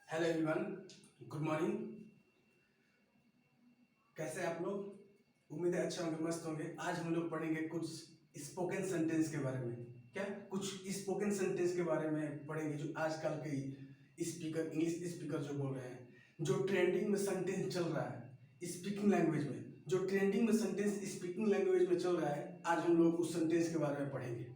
Hello everyone, good morning. कैसे हैं आप लोग? उम्मीद है अच्छे होंगे, मस्त होंगे। आज हम लोग पढ़ेंगे कुछ स्पोकन सेंटेंस के बारे में। क्या कुछ स्पोकन सेंटेंस के बारे में पढ़ेंगे जो आजकल के स्पीकर, इंग्लिश स्पीकर जो बोल रहे हैं, जो ट्रेंडिंग में सेंटेंस चल रहा है स्पीकिंग लैंग्वेज में, जो ट्रेंडिंग में सेंटेंस स्पीकिंग लैंग्वेज में चल रहा है। आज हम लोग उस सेंटेंस के बारे में पढ़ेंगे।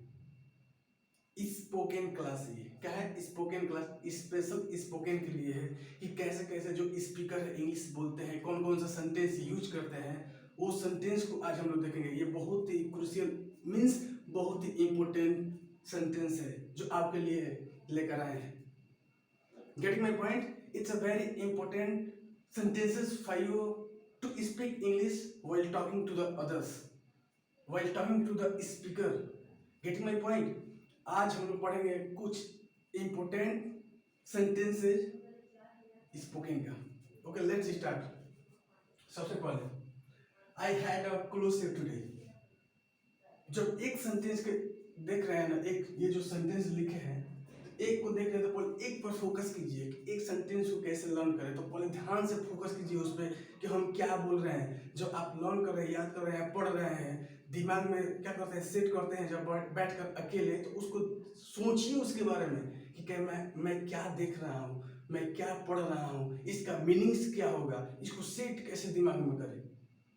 स्पोकन क्लास, ये क्या है? स्पोकन क्लास स्पेशल स्पोकन के लिए है कि कैसे कैसे जो स्पीकर है इंग्लिश बोलते हैं, कौन कौन सा सेंटेंस यूज करते हैं, वो सेंटेंस को आज हम लोग देखेंगे। ये बहुत ही क्रूशियल मीन्स बहुत ही इंपॉर्टेंट सेंटेंस है जो आपके लिए लेकर आए हैं। Getting my point? It's a very important sentences for you to speak English while talking to the others, while talking to the speaker. Getting my point? आज हम लोग पढ़ेंगे कुछ इंपोर्टेंट सेंटेंसेज स्पोकन का। Okay, let's start. सबसे पहले, आई had a close save today. जब एक सेंटेंस के देख रहे हैं ना, एक ये जो सेंटेंस लिखे हैं, एक को देख रहे हैं तो पहले एक पर फोकस कीजिए। एक सेंटेंस को कैसे लर्न करें, तो पहले ध्यान से फोकस कीजिए उस पर कि हम क्या बोल रहे हैं। जब आप लर्न कर रहे हैं, याद कर रहे हैं, पढ़ रहे हैं, दिमाग में क्या करते हैं, सेट करते हैं। जब बैठ कर अकेले, तो उसको सोचिए उसके बारे में कि क्या मैं क्या देख रहा हूँ, मैं क्या पढ़ रहा हूँ, इसका मीनिंग्स क्या होगा, इसको सेट कैसे दिमाग में करें।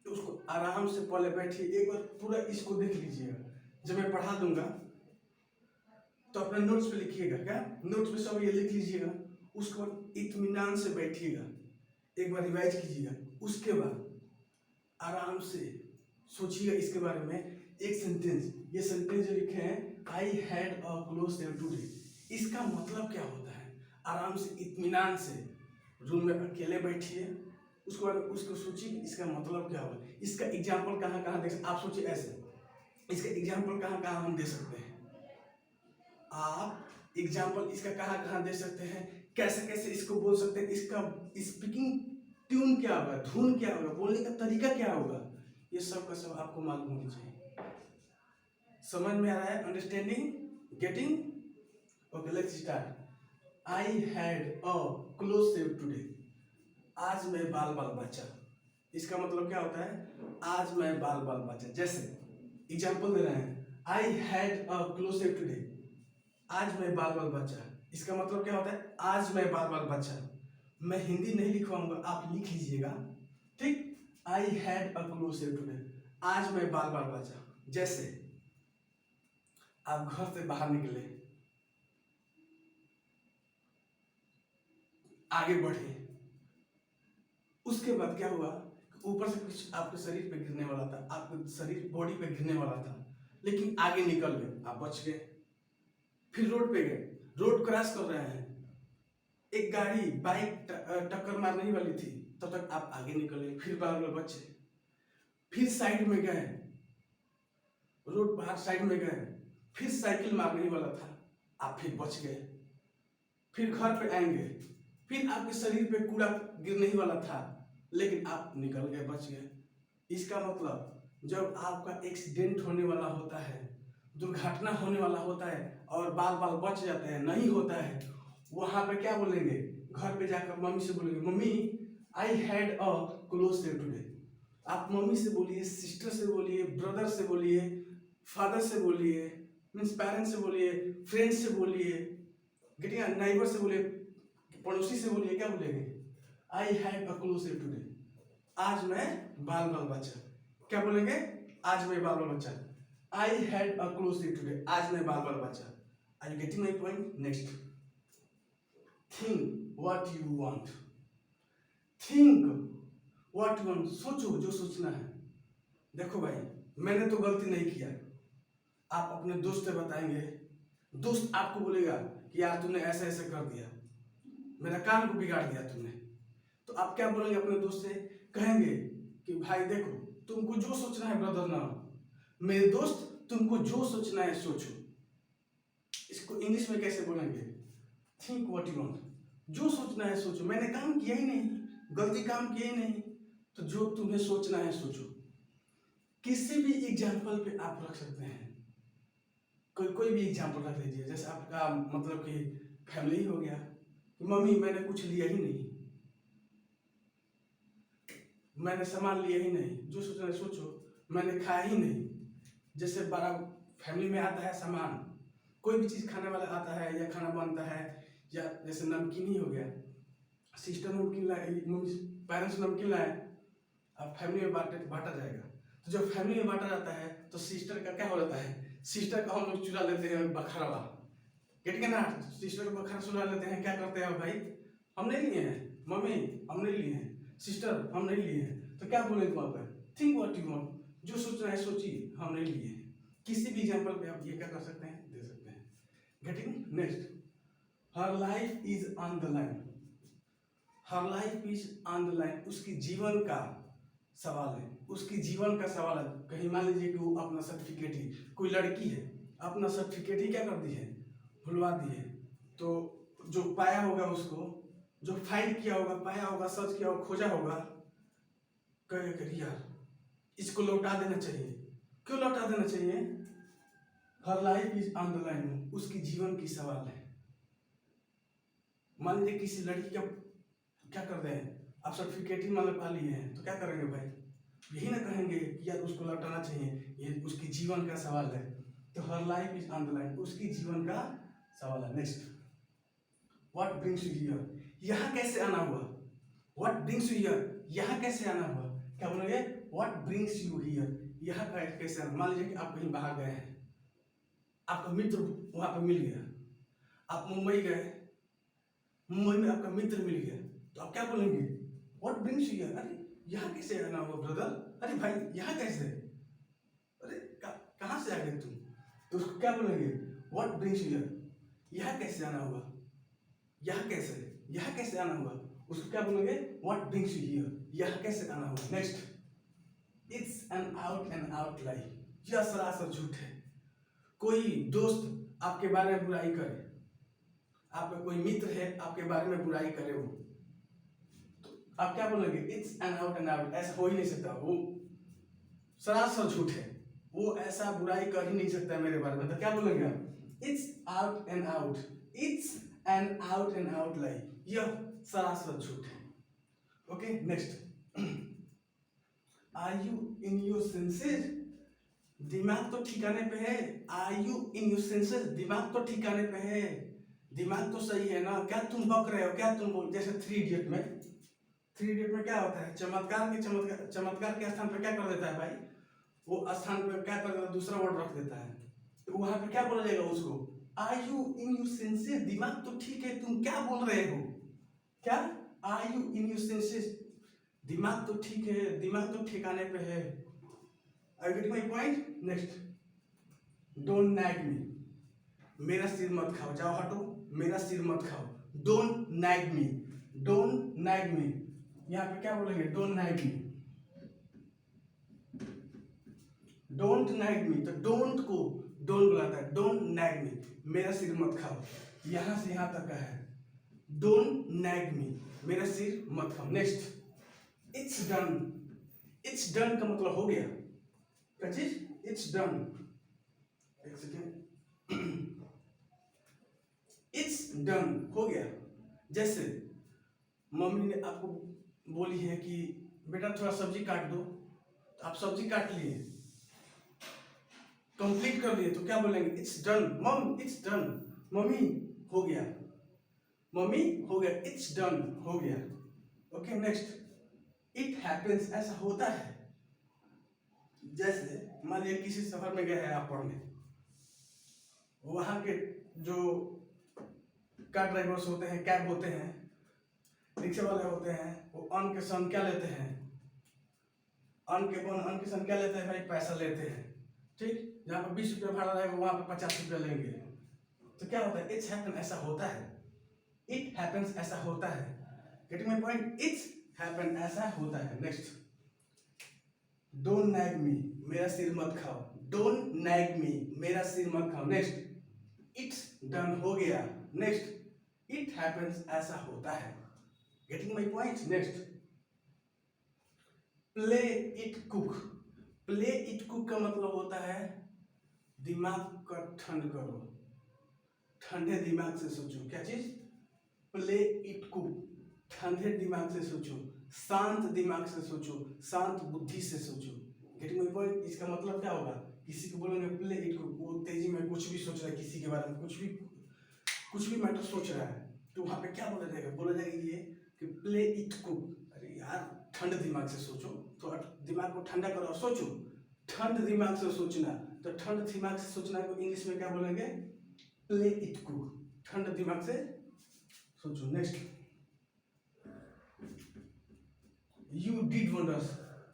तो उसको आराम से पहले बैठिए, एक बार पूरा इसको देख लीजिएगा। जब मैं पढ़ा दूंगा तो अपने नोट्स पे लिखिएगा। क्या नोट्स पे सब ये लिख लीजिएगा। उसके बाद इत्मीनान से बैठिएगा, एक बार रिवाइज कीजिएगा। उसके बाद आराम से सोचिएगा इसके बारे में। एक सेंटेंस, ये सेंटेंस जो लिखे हैं, I had a close there today, इसका मतलब क्या होता है? आराम से इत्मीनान से रूम में अकेले बैठिए, उसके बाद उसको सोचिए इसका मतलब क्या होगा। इसका एग्जाम्पल कहाँ कहाँ दे, आप सोचिए ऐसे, इसका एग्जाम्पल कहाँ कहाँ हम दे सकते हैं। आप एग्जाम्पल इसका कहाँ कहाँ दे सकते हैं, कैसे कैसे इसको बोल सकते हैं, इसका स्पीकिंग ट्यून क्या होगा, धुन क्या होगा, बोलने का तरीका क्या होगा, ये सब का सब आपको मालूम होना चाहिए। समझ में आ रहा है? Understanding? Getting? Okay, let's start. I had a close shave today. आज मैं बाल बाल बचा। इसका मतलब क्या होता है? आज मैं बाल बाल बचा। जैसे एग्जाम्पल दे रहे हैं, I had a close shave today, आज मैं बाल बाल बचा। इसका मतलब क्या होता है? आज मैं बाल बाल बचा। मैं हिंदी नहीं लिखवाऊंगा, आप लिख लीजिएगा, ठीक। I had a close shave today, आज मैं बाल बाल बचा। जैसे आप घर से बाहर निकले, आगे बढ़े, उसके बाद क्या हुआ, ऊपर से कुछ आपके शरीर पे गिरने वाला था, आपके शरीर बॉडी पे गिरने वाला था, लेकिन आगे निकल गए, आप बच गए। फिर रोड पे गए, रोड क्रॉस कर रहे हैं, एक गाड़ी बाइक टक्कर मारने ही वाली थी, तब तक आप आगे निकले, फिर बाल बाल बचे। फिर साइड में गए, रोड बाहर साइड में गए, फिर साइकिल मारने ही वाला था, आप फिर बच गए। फिर घर पे आएंगे, फिर आपके शरीर पे कूड़ा गिरने ही वाला था, लेकिन आप निकल गए, बच गए। इसका मतलब जब आपका एक्सीडेंट होने वाला होता है, दुर्घटना होने वाला होता है और बाल बाल बच जाते हैं, नहीं होता है, वहां पे क्या बोलेंगे? घर पे जाकर मम्मी से बोलेंगे, मम्मी I had a close shave today. आप मम्मी से बोलिए, सिस्टर से बोलिए, ब्रदर से बोलिए, फादर से बोलिए, मीन्स पेरेंट्स से बोलिए, फ्रेंड्स से बोलिए, गेटिंग, नाइबर से बोलिए, पड़ोसी से बोलिए। क्या बोलेंगे? I had a close shave today, आज मैं बाल बाल बचा। क्या बोलेंगे? आज मैं बाल बाल बचा। I had a close shave today, आज मैं बाल बाल बचा। Are you getting my point? Next, think what you want. Think what you want, सोचो जो सोचना है। देखो भाई, मैंने तो गलती नहीं किया, आप अपने दोस्त से बताएंगे, दोस्त आपको बोलेगा कि यार तुमने ऐसे ऐसे कर दिया, मेरा काम को बिगाड़ दिया तुमने, तो आप क्या बोलेंगे अपने दोस्त से? कहेंगे कि भाई देखो, तुमको जो सोचना है ब्रदर ना, मेरे दोस्त तुमको जो सोचना है सोचो। इसको इंग्लिश में कैसे बोलेंगे? थिंक व्हाट यू वांट, जो सोचना है सोचो। मैंने काम किया ही नहीं, गलती काम किया ही नहीं, तो जो तुम्हें सोचना है सोचो। किसी भी एग्जाम्पल पे आप रख सकते हैं, कोई कोई भी एग्जाम्पल रख लीजिए। जैसे आपका मतलब कि फैमिली हो गया, कि मम्मी मैंने कुछ लिया ही नहीं, मैंने सामान लिया ही नहीं, जो सोचना है सोचो, मैंने खाया ही नहीं। जैसे बड़ा फैमिली में आता है सामान, कोई भी चीज़ खाने वाला आता है या खाना बनता है, या जैसे नमकीन ही हो गया, सिस्टर नमकीन लाए, पेरेंट्स नमकीन लाए, अब फैमिली में बांटा जाएगा। तो जब फैमिली में बांटा जाता है तो सिस्टर का क्या हो जाता है, सिस्टर का हम लोग चुरा लेते हैं बखारा, गेट के ना, सिस्टर को बखारा चुरा लेते हैं। क्या करते हैं, भाई हम नहीं लिए हैं, मम्मी हम नहीं लिए हैं, सिस्टर हम नहीं लिए हैं। तो क्या बोले वहाँ पर, थिंक व्हाट यू वांट, जो सोचना है सोचिए, हम नहीं लिए हैं। किसी भी एग्जाम्पल पे आप ये क्या कर सकते हैं, दे सकते हैं। Getting next, her life is on the line, her life is on the line, उसकी जीवन का सवाल है, उसकी जीवन का सवाल है। कहीं मान लीजिए कि वो अपना सर्टिफिकेट ही, कोई लड़की है अपना सर्टिफिकेट ही क्या कर दी है, भुलवा दी है। तो जो पाया होगा उसको, जो फाइंड किया होगा, पाया होगा, सर्च किया होगा, खोजा होगा, कहेगा यार इसको लौटा देना चाहिए। क्यों लौटा देना चाहिए, हर life is on the line, उसकी जीवन की सवाल है। मान लीजिए किसी लड़की का क्या कर रहे हैं, आप सर्टिफिकेट ही मतलब पा लिए हैं, तो क्या करेंगे भाई, यही ना कहेंगे कि यार उसको लौटाना चाहिए, ये उसकी जीवन का सवाल है। तो हर life is on the line, उसकी जीवन का सवाल है। Next, what brings you here, यहाँ कैसे आना हुआ, व्हाट ब्रिंग्स यू हियर, यहाँ कैसे आना हुआ, क्या बोलेंगे, व्हाट ब्रिंग्स यू हियर, यहाँ कैसे आना। मान लीजिए कि आप कहीं बाहर गए हैं, आपका मित्र वहां पर मिल गया, आप मुंबई गए, मुंबई में आपका मित्र मिल गया, तो आप क्या बोलेंगे, व्हाट ब्रिंग्स यू हियर, अरे यहाँ कैसे आना हुआ ब्रदर, अरे भाई यहाँ कैसे, अरे कहाँ से आ गए तुम, तो उसको क्या बोलेंगे, व्हाट ब्रिंग्स यू हियर, यहाँ कैसे आना हुआ, यहाँ कैसे आना हुआ, उसको क्या बोलेंगे, व्हाट ब्रिंग्स यू हियर, यहाँ कैसे आना हुआ। नेक्स्ट, इट्स एन आउट लाई, यह सरासर झूठ है। कोई दोस्त आपके बारे में बुराई करे, आपका कोई मित्र है आपके बारे में बुराई करे, वो तो आप क्या बोलेंगे, इट्स एन आउट, ऐसा हो ही नहीं सकता, वो सरासर झूठ है, वो ऐसा बुराई कर ही नहीं सकता मेरे बारे में। तो क्या बोलेंगे आप, इट्स एन आउट लाई, यह सरासर झूठ है। Okay next, are you in your senses, दिमाग तो ठिकाने पे है, are you in your senses, दिमाग तो ठिकाने पे है, दिमाग तो सही है ना, क्या तुम बक रहे हो, क्या तुम बोल, जैसे थ्री इडियट में क्या होता है, चमत्कार के स्थान पर क्या कर देता है भाई, वो स्थान पर क्या कर देता है, दूसरा वर्ड रख देता है, तो वहां पे क्या बोला जाएगा उसको, are you in your senses, दिमाग तो ठीक है, तुम क्या बोल रहे हो, क्या, are you in your senses, दिमाग तो ठीक है, दिमाग तो ठिकाने पे है। Are you getting my point? Next, don't nag me, मेरा सिर मत खाओ, जाओ हटो, मेरा सिर मत खाओ, don't nag me, यहाँ पे क्या बोलेंगे, don't nag me, तो don't को don't बुलाता है, don't nag me, मेरा सिर मत खाओ, यहाँ से यहाँ तक का है, don't nag me, मेरा सिर मत खाओ। नेक्स्ट, it's done का मतलब हो गया, क्या चीज, it's done, एक सेकेंड, it's done हो गया। जैसे मम्मी ने आपको बोली है कि बेटा थोड़ा सब्जी काट दो, तो आप सब्जी काट लिए, कंप्लीट कर लिए, तो क्या बोलेंगे, इट्स डन मम, इट्स डन, मम्मी हो गया, इट्स डन हो गया। ओके नेक्स्ट, इट हैपेंस, ऐसा होता है। जैसे मान लीजिए किसी सफर में गए हैं आप पढ़ने, वहां के जो कार ड्राइवर्स होते हैं, कैब होते हैं, रिक्शा वाले होते हैं, वो ऑन के सन क्या लेते हैं, ऑन के सन क्या लेते हैं भाई, पैसा लेते हैं, ठीक, जहाँ पर 20 रुपया भाड़ा रहेगा वहां पर 50 रुपया लेंगे। तो क्या होता है, इट्स हैपन, ऐसा होता है, इट हैपेंस, ऐसा होता है, getting my point, it's happen, ऐसा होता है। नेक्स्ट, डोंट नैग मी, मेरा सिर मत खाओ, डोंट नैग मी, मेरा सिर मत खाओ। नेक्स्ट, इट्स डन हो गया। नेक्स्ट, इट हैपेंस, ऐसा होता है, getting my point. Next, play it cook, play it cook का मतलब होता है दिमाग का ठंड करो, ठंडे दिमाग से सोचो, क्या चीज, प्ले इट कुक, ठंडे दिमाग से सोचो, शांत दिमाग से सोचो, शांत बुद्धि से सोचो। Getting my point? इसका मतलब क्या होगा? किसी को बोलेंगे प्ले इट कुक, वो तेजी में कुछ भी सोच रहा है, किसी के बारे में कुछ भी मैटर सोच रहा है, तो वहां पे क्या बोला जाएगा? बोला जाएगा ये कि प्ले इट कुक। अरे यार, ठंडे दिमाग से सोचो, तो दिमाग को ठंडा करो और सोचो। ठंड दिमाग से सोचना, तो ठंड दिमाग से सोचना को इंग्लिश में क्या बोलेंगे? प्ले इट कुक, ठंड दिमाग से सोचो। नेक्स्ट, यू डिड वंडर्स,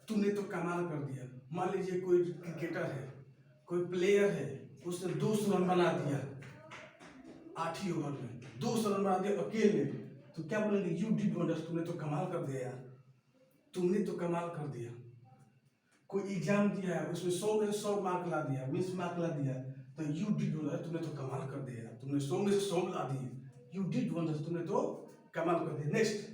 तूने तो कमाल कर दिया। मान लीजिए कोई क्रिकेटर है, कोई प्लेयर है, उसने 200 रन बना दिया 8 ही ओवर में, 200 रन बना दिया अकेले, तो क्या बोलेंगे? यू डिड वंडर्स, तूने तो कमाल कर दिया यार, तुमने तो कमाल कर दिया। कोई एग्जाम दिया है, उसमें 100 में से 100 मार्क ला दिया, 20 मार्क ला दिया, तो यू डिड वंडर्स, तुमने तो कमाल कर दिया यार, तुमने 100 में से 100 ला दिए। यू डिड वंडर्स, तुमने तो कमाल कर दिया। नेक्स्ट,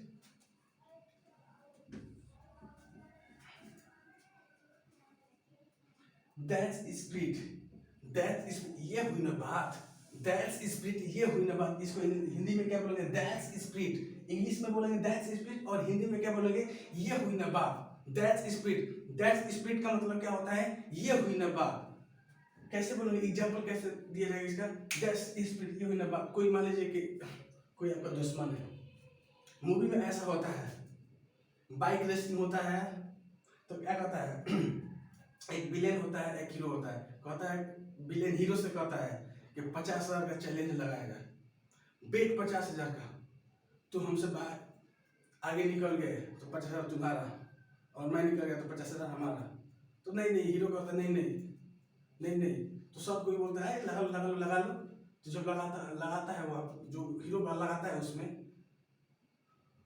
दैट्स स्प्रिट, दैट्स ये हुई ना बात, दैट्स स्प्रिट ये हुई ना बात। इसको हिंदी में क्या बोलेंगे? That's spirit. इंग्लिश में बोलेंगे दैट्स स्प्रिट, और हिंदी में क्या बोलेंगे? ये हुई ना बात, दैट्स स्प्रिट। दैट्स स्प्रिट का मतलब क्या होता है? ये हुई ना बात। कैसे बोलेंगे? एग्जाम्पल कैसे दिया जाएगा इसका? दैट्स स्प्रिट, ये हुई ना बात। कोई मान लीजिए कि कोई आपका दुश्मन है, मूवी में ऐसा होता है, बाइक रेसिंग होता है, तो क्या कहता है? एक विलेन होता है, एक हीरो होता है, कहता है विलेन हीरो से कहता है कि 50,000 का चैलेंज लगाएगा, बेट 50,000 का, तो हमसे आगे निकल गए तो 50,000 तुम्हारा, और मैं निकल गया तो 50,000 हमारा। तो नहीं, हीरो कहता नहीं, तो सब कोई बोलता है लगा लो। तो जब लगाता है वो, जो हीरो लगाता है उसमें,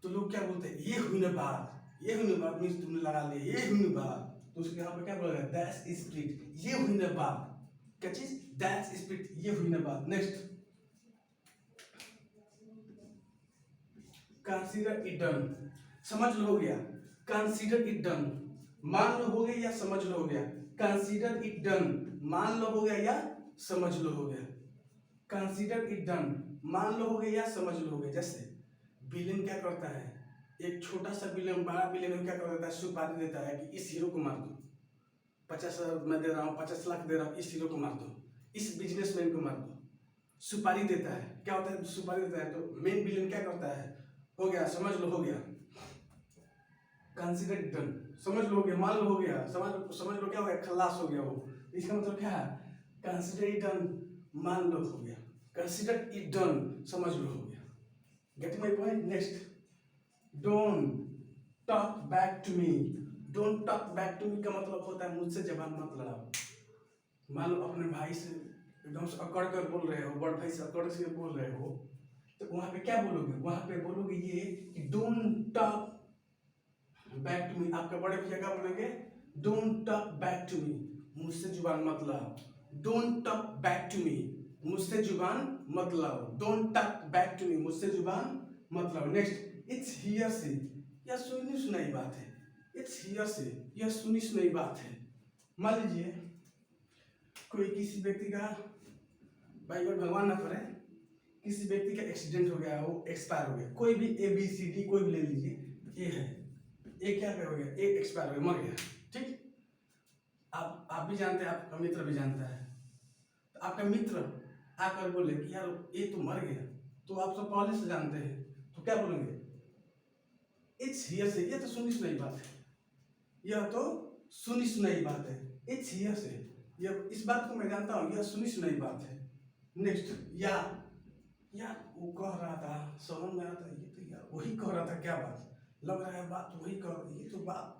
तो लोग क्या बोलते हैं? ये हुई ना बात मीन्स तुमने लगा लिया, ये हुई ना बात। तो उसके यहाँ पे क्या बोलेगा? दैट्स स्प्रिट, ये हुई ना बात। क्या चीज? दैट्स स्प्रिट, ये हुई ना बात। नेक्स्ट, कंसीडर इट डन, समझ लो हो गया। कंसीडर इट डन, मान लो हो गया या समझ लो हो गया। कंसीडर इट डन, मान लो हो गया या समझ लो हो गया। कंसीडर इट डन, मान लो हो गया या समझ लो हो गया। जैसे विलेन क्या करता है? एक छोटा सा विलेन बड़ा विलेन क्या कर देता है? सुपारी देता है कि इस हीरो को मार दो, 50,000 मैं दे रहा हूँ, 50 लाख दे रहा हूँ, इस हीरो को मार दो, इस बिजनेसमैन को मार दो। सुपारी देता है। क्या होता है? सुपारी देता है, तो मेन विलेन क्या करता है? हो गया, समझ लो हो गया। कंसीडर इट डन, समझ लो हो गया, मान लो हो गया, समझ लो क्या हो गया? खल्लास हो गया वो। इसका मतलब क्या है? कंसीडर इट डन, मान लो हो गया। कंसीडर इट डन, समझ लो हो गया। Getting my point? Next, don't talk back to me. Don't talk back to me का मतलब होता है मुझसे जबान मत लड़ाओ। मान लो अपने भाई से एकदम से अकड़ कर बोल रहे हो, बड़ भाई से अकड़ से बोल रहे हो, तो वहां पे क्या बोलोगे? वहां पे बोलोगे ये कि don't talk back to me. आपके बड़े भैया क्या बोलेंगे? Don't talk back to me, मुझसे जुबान मत लाओ। Don't talk back to me, मुझसे जुबान मत लाओ। Don't talk back to me, मुझसे जुबान मत लाओ। नेक्स्ट, इट्स हियर से, यह सुनी सुनाई बात है। इट्स हियर से, यह सुनी सुनाई बात है। मान लीजिए कोई किसी व्यक्ति का, भाई भगवान ना करे, किसी व्यक्ति का एक्सीडेंट हो गया, वो एक्सपायर हो गया, कोई भी ABCD कोई भी ले लीजिए, ए है, ए क्या हो गया? ए एक्सपायर हो गया, मर गया। ठीक, आप भी जानते हैं, आपका मित्र भी जानता है, तो आपका मित्र आकर बोले कि यार ये तो मर गया, तो आप सब पहले से जानते हैं, तो क्या बोलेंगे? इट्स हियर से, ये तो सुनी सुनाई बात है, यह तो सुनी सुनाई बात है। इट्स हियर से, यह इस बात को मैं जानता हूँ, यह सुनी सुनाई बात है। नेक्स्ट, या वो कह रहा था, समझ में आता, ये तो यार वही कह रहा था, क्या बात लग रहा है, बात वही कह, ये तो बात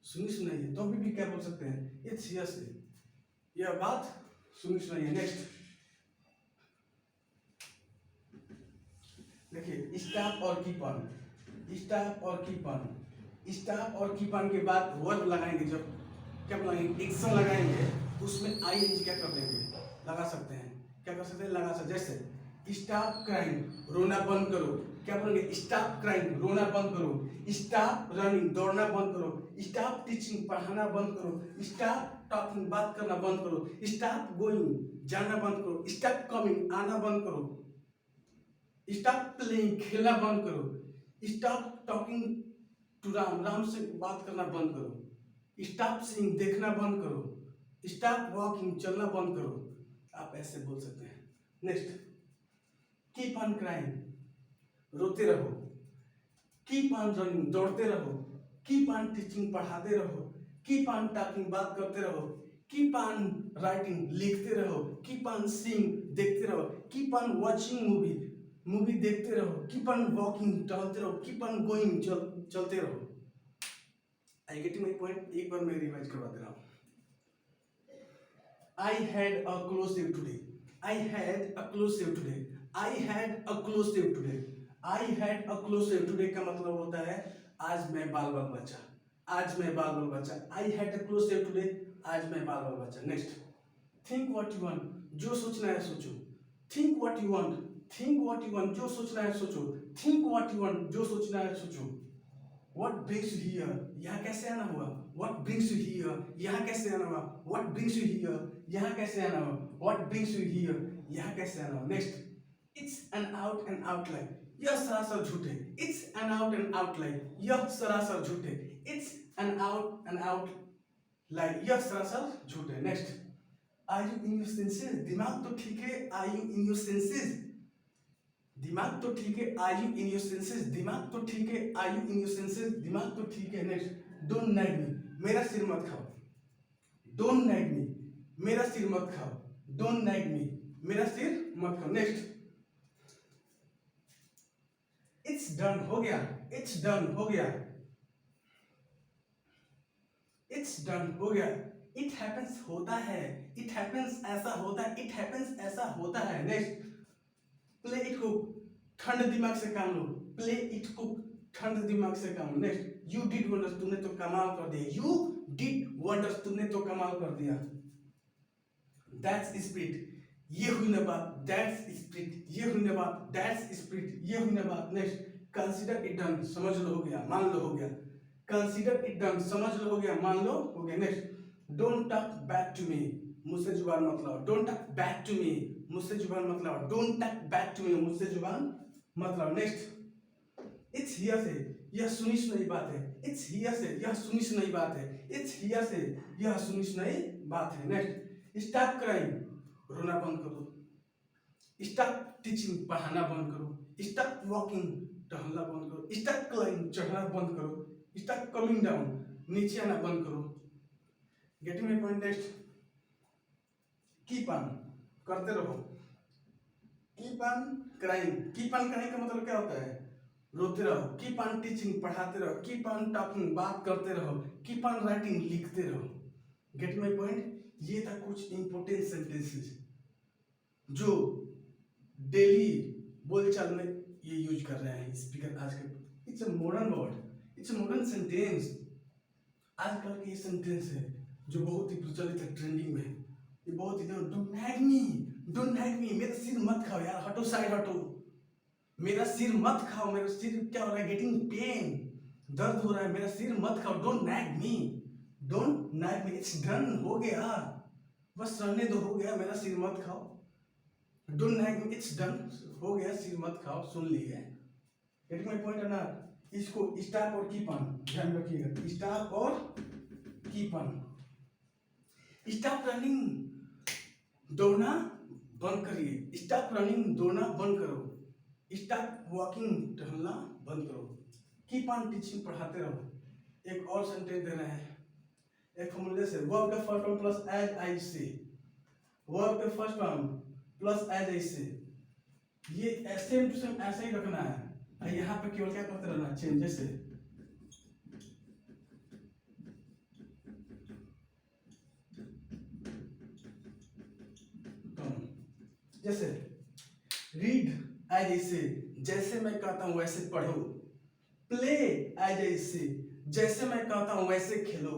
सुनी सुनाई है, तो भी क्या बोल सकते हैं? इट्स हियर से, यह बात सुनी सुनाई है। नेक्स्ट देखिए, स्टॉप और कीप ऑन, स्टॉप और कीप ऑन। स्टॉप और कीप ऑन के बाद वर्ब लगाएंगे, जब क्या लगाएंगे? एक्शन लगाएंगे, उसमें ING क्या कर देंगे? लगा सकते हैं। क्या कर सकते हैं? लगा सकते। जैसे स्टॉप क्राइंग, रोना बंद करो, क्या बोलेंगे? स्टॉप क्राइंग, रोना बंद करो। स्टॉप रनिंग, दौड़ना बंद करो। स्टॉप टीचिंग, पढ़ाना बंद करो। स्टॉप टॉकिंग, बात करना बंद करो। स्टॉप गोइंग, जाना बंद करो। स्टॉप कमिंग, आना बंद करो। स्टॉप प्लेइंग, खेलना बंद करो। Stop talking to Ram, Ram से बात करना बंद करो। स्टॉप सीइंग, देखना बंद करो। स्टॉप वॉकिंग, चलना बंद करो। आप ऐसे बोल सकते हैं। नेक्स्ट, कीप ऑन क्राइंग, रोते रहो। कीप ऑन रनिंग, दौड़ते रहो। कीप ऑन टीचिंग, पढ़ाते रहो। कीप ऑन टॉकिंग, बात करते रहो। कीप ऑन राइटिंग, लिखते रहो। कीप ऑन सीइंग, देखते रहो। Keep on watching movie, movie देखते रहो। कीप ऑन वॉकिंग, टहलते रहो। कीप ऑन गोइंग, चलते रहो। I getting my point? एक बार मैं रिवाइज करवा दे रहा हूँ। I had a close shave today. I had a close shave today. I had a close shave today. I had a close shave today का मतलब होता है आज मैं बाल बचा। आज मैं बाल बचा। I had a close shave today. आज मैं बाल बचा। Next, think what you want, जो सोचना है सोचो। Think what you want. Think what you want, जो सोचना है सोचो। Think what you want, जो सोचना है सोचो। What brings you here? यहाँ कैसे आना हुआ? What brings you here? यहाँ कैसे आना हुआ? What brings you here? यहाँ कैसे आना हुआ? What brings you here? यहाँ कैसे आना हुआ? Next, it's an out lie. यह सरासर झूठ है। It's an out lie. यह सरासर झूठ है। It's an out lie. यह सरासर झूठ है। Next, are you in your senses? दिमाग तो ठीक है। Are you in your senses? दिमाग तो ठीक है। Are you in your senses? दिमाग तो ठीक है। Are you in your senses? दिमाग तो ठीक है। नेक्स्ट, don't nag me, मेरा सिर मत खाओ। Don't nag me, मेरा सिर मत खाओ। Don't nag me, मेरा सिर मत खाओ। नेक्स्ट, it's done, हो गया। It's done, हो गया। It's done, हो गया। It happens, होता है। It happens, ऐसा होता है। It happens, ऐसा होता है। नेक्स्ट, प्ले इट कुक, ठंड दिमाग से काम लो। प्ले इट कुक, ठंड दिमाग से काम लो। नेक्स्ट, यू डिड वंडर्स, तुमने तो कमाल कर दिया। यू डिड वंडर्स, तुमने तो कमाल कर दिया। दैट्स स्पिरिट, ये हुई ना बात। दैट्स स्पिरिट, ये हुई ना बात। दैट्स स्पिरिट, ये हुई ना बात। नेक्स्ट, कंसीडर इट डन, समझ लो हो गया, मान लो हो गया। कंसीडर इट डन, समझ लो हो गया, मान लो हो गया। Next, don't talk back to me, मुझसे जुबान मत लाओ। Don't talk back to me, मुझसे जुबान मत लाओ। Don't talk back to me, मुझसे जुबान मत लाओ। नेक्स्ट, इट्स हियर से, यह सुनी सुनाई बात है। इट्स हियर से, यह सुनी सुनाई बात है। इट्स हियर से, यह सुनी सुनाई बात है। नेक्स्ट, स्टॉप क्राइंग, रोना बंद करो। स्टॉप टीचिंग, पढ़ाना बंद करो। स्टॉप वॉकिंग, टहलना बंद करो। स्टॉप क्लाइंबिंग, चढ़ना बंद करो। स्टॉप कमिंग डाउन, नीचे आना बंद करो। Getting my point? Next, keep on, करते रहो। Keep on crying, keep on crying का मतलब क्या होता है? रोते रहो। कीप ऑन टीचिंग, पढ़ाते रहो। कीप ऑन टॉकिंग, बात करते रहो। कीप ऑन राइटिंग, लिखते रहो। Gate my point? ये था कुछ इंपॉर्टेंट सेंटेंसेस जो डेली बोलचाल में ये यूज कर रहे हैं स्पीकर आजकल। It's a modern word, it's a modern sentence. आजकल के ये सेंटेंस है जो बहुत ही प्रचलित है, ट्रेंडिंग में। ये बहुत ही, don't nag me, don't nag me, मेरा सिर मत खाओ यार, हटो साइड हटो। मेरा सिर मत खाओ, मेरा सिर क्या हो रहा है? गेटिंग पेन, दर्द हो रहा है, मेरा सिर मत खाओ। Don't nag me, don't nag me, it's done, हो गया, बस रहने दो, हो गया, मेरा सिर मत खाओ। Don't nag me, it's done, हो गया, सिर मत खाओ, सुन लिए। गेटिंग माय पॉइंट है ना? इसको स्टॉप और कीप ऑन ध्यान रखिएगा। स्टॉप और कीप ऑन। स्टॉप रनिंग, दौड़ना बंद करिए। स्टॉप रनिंग, दौड़ना बंद करो। स्टॉप वॉकिंग, टहलना बंद करो। कीप ऑन टीचिंग, पढ़ाते रहो। एक और सेंटेंस दे रहे हैं, एक फॉर्मूले से। वर्ब का first form plus as I से, वर्ब का first form plus as I से, ये सेम टू सेम ऐसे ही रखना है। यहाँ पे केवल क्या करते रहना, चेंज। जैसे जैसे रीड एज आई से, जैसे मैं कहता हूं वैसे पढ़ो। प्ले एज आई से, जैसे मैं कहता हूं वैसे खेलो।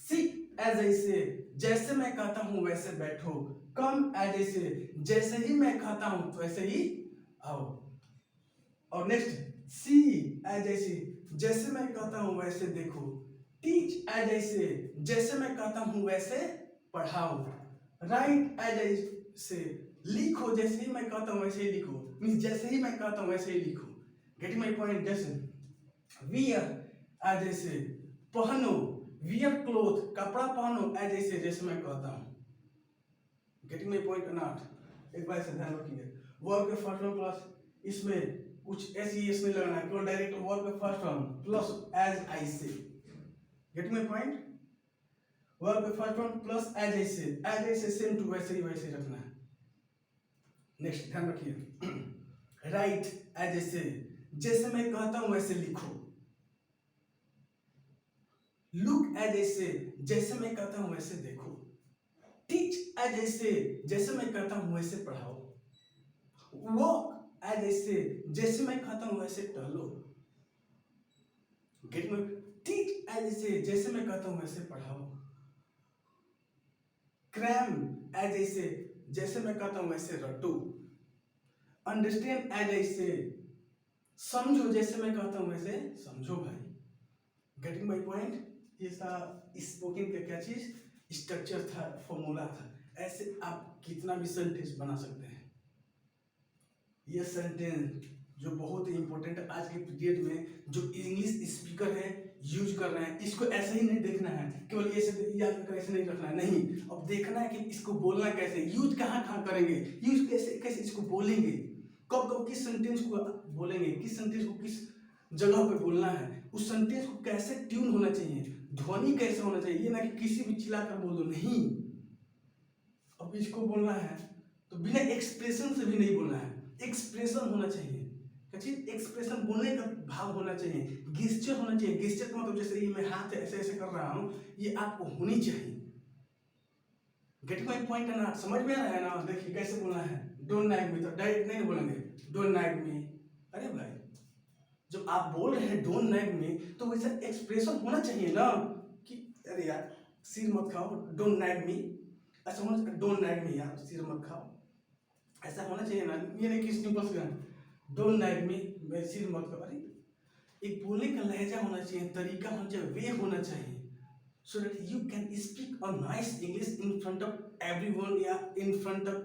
सिट एज आई से, जैसे मैं कहता हूं वैसे बैठो। कम एज आई से, जैसे ही मैं कहता हूं वैसे ही आओ। और नेक्स्ट, सी एज आई से, जैसे मैं कहता हूं वैसे देखो। टीच एज आई से, जैसे मैं कहता हूं वैसे पढ़ाओ। राइट एज आई से, लिखो, जैसे ही मैं कहता हूँ वैसे ही लिखो, मीन्स जैसे ही मैं कहता हूँ वैसे ही लिखो। Get my point? जैसे वियर, आज जैसे पहनो, वियर क्लोथ, कपड़ा पहनो, एज जैसे जैसे मैं कहता हूँ। Getting my point not? एक बार से ध्यान रखिए, वर्ब के फर्स्ट फॉर्म प्लस, इसमें कुछ ऐसी एस नहीं लगाना है, केवल डायरेक्ट वर्ब के first form plus as I say. Getting my point? Verb के first form plus as I say, as आई से सेम टू वैसे ही रखना है। नेक्स्ट ध्यान रखिए, राइट एज जैसे जैसे मैं कहता हूं वैसे लिखो। लुक एज जैसे जैसे मैं कहता हूं वैसे देखो। टीच एज जैसे जैसे मैं कहता हूं वैसे पढ़ाओ। वॉक एज जैसे जैसे मैं कहता हूं वैसे टहलो। Get me? टीच एज जैसे जैसे मैं कहता हूं वैसे पढ़ाओ। क्रैम एज जैसे जैसे मैं कहता हूं वैसे रटो। अंडरस्टैंड एज जैसे समझो जैसे मैं कहता हूं वैसे समझो भाई। Getting my point? ये था स्पोकन का क्या चीज, स्ट्रक्चर था, फॉर्मूला था। ऐसे आप कितना भी सेंटेंस बना सकते हैं। ये सेंटेंस जो बहुत ही इंपॉर्टेंट है आज के पीरियड में, जो इंग्लिश स्पीकर है यूज कर रहे हैं, इसको ऐसे ही नहीं देखना है, केवल ऐसे याद कर ऐसे नहीं रखना है, नहीं, अब देखना है कि इसको बोलना कैसे, यूज कहाँ कहाँ करेंगे, यूज कैसे कैसे इसको बोलेंगे, कब कब किस सेंटेंस को बोलेंगे, किस सेंटेंस को किस जगह पे बोलना है, उस सेंटेंस को कैसे ट्यून होना चाहिए, ध्वनि कैसे होना चाहिए, ये ना कि किसी भी चिल्लाकर बोल दो, नहीं। अब इसको बोलना है तो बिना एक्सप्रेशन से भी नहीं बोलना है, एक्सप्रेशन होना चाहिए। एक्सप्रेशन बोलने का भाव होना चाहिए, गेस्चर होना चाहिए। गेस्चर का मतलब जैसे ये मैं हाथ ऐसे ऐसे कर रहा हूँ, ये आपको होनी चाहिए। गेट माई पॉइंट है ना? समझ में आ रहा है ना? देखिए कैसे बोलना है। डोंट नाइक मी, तो डायरेक्ट नहीं बोलेंगे डोंट नाइक मी। अरे भाई, जब आप बोल रहे हैं डोंट नाइक मी, तो वैसा एक्सप्रेशन होना चाहिए ना कि अरे यार सिर मत खाओ, डोंट नाइक मी, ऐसा होना, डोंट नाइक मी यार सिर मत खाओ, ऐसा होना चाहिए ना। ये नहीं कि सिंपल से डोंट नाइक मी, मैं सिर मत खाओ। अरे एक बोलने का लहजा होना चाहिए, तरीका होना चाहिए, वे होना चाहिए, so that you can speak a nice English in front of everyone, या in front of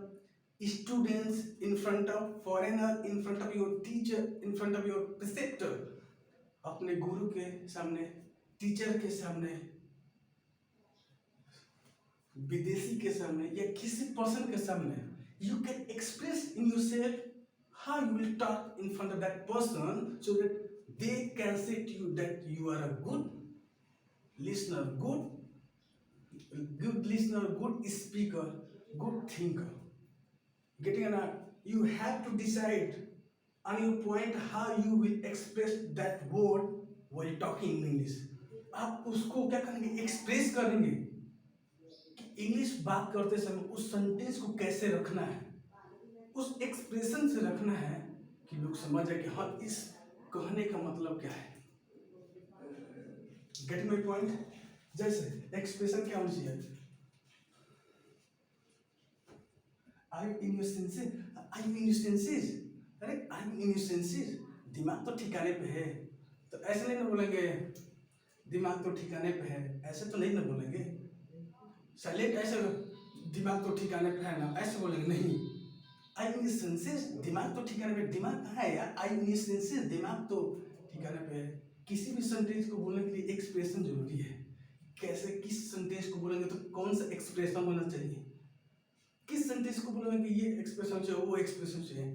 students, in front of foreigner, in front of your teacher, in front of your preceptor, अपने गुरु के सामने, टीचर के सामने, विदेशी के सामने, या किसी पर्सन के सामने, you can express in yourself how you will talk in front of that person, so that they can say to you that you are a good listener, good listener, good speaker, good thinker. Getting an art, you have to decide on your point how you will express that word while talking in English. आप उसको क्या करेंगे, express करेंगे कि English बात करते समय उस सेंटेंस को कैसे रखना है, उस एक्सप्रेशन से रखना है कि लोग समझ जाए कि हाँ इस कहने का मतलब क्या है। Get my point? जैसे एक्सप्रेशन क्या होना चाहिए, Are you in your senses? Are you in your senses? अरे are you in your senses? दिमाग तो ठिकाने पे है, तो ऐसे नहीं ना बोलेंगे दिमाग तो ठिकाने पे है, ऐसे तो नहीं ना बोलेंगे। साइलेंट ऐसे दिमाग तो ठिकाने पे है ना, ऐसे बोलेंगे नहीं। Are you in your senses? दिमाग तो ठिकाने पे, दिमाग कहाँ है यार? Are you in your senses? दिमाग तो ठिकाने पे है। किसी भी सेंटेंस को बोलने के लिए एक्सप्रेशन जरूरी है। कैसे, किस सेंटेंस को बोलेंगे तो कौन सा एक्सप्रेशन होना चाहिए, किस सेंटेंस को बोलेंगे कि ये एक्सप्रेशन चाहिए, वो एक्सप्रेशन चाहिए।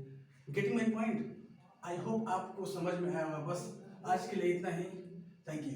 Getting my point? I hope आपको समझ में आया होगा। बस आज के लिए इतना ही। Thank you.